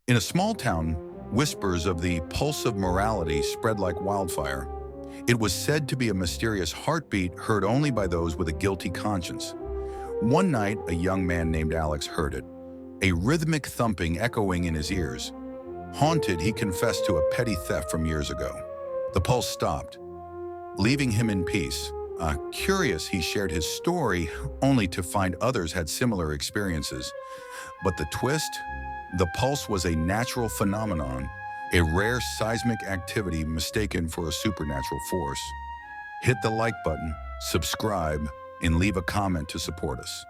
In a small town, whispers of the pulse of morality spread like wildfire. It was said to be a mysterious heartbeat heard only by those with a guilty conscience. One night, a young man named Alex heard it, a rhythmic thumping echoing in his ears. Haunted, he confessed to a petty theft from years ago. The pulse stopped, leaving him in peace. Curious, he shared his story, only to find others had similar experiences. But the twist? The pulse was a natural phenomenon, a rare seismic activity mistaken for a supernatural force. Hit the like button, subscribe, and leave a comment to support us.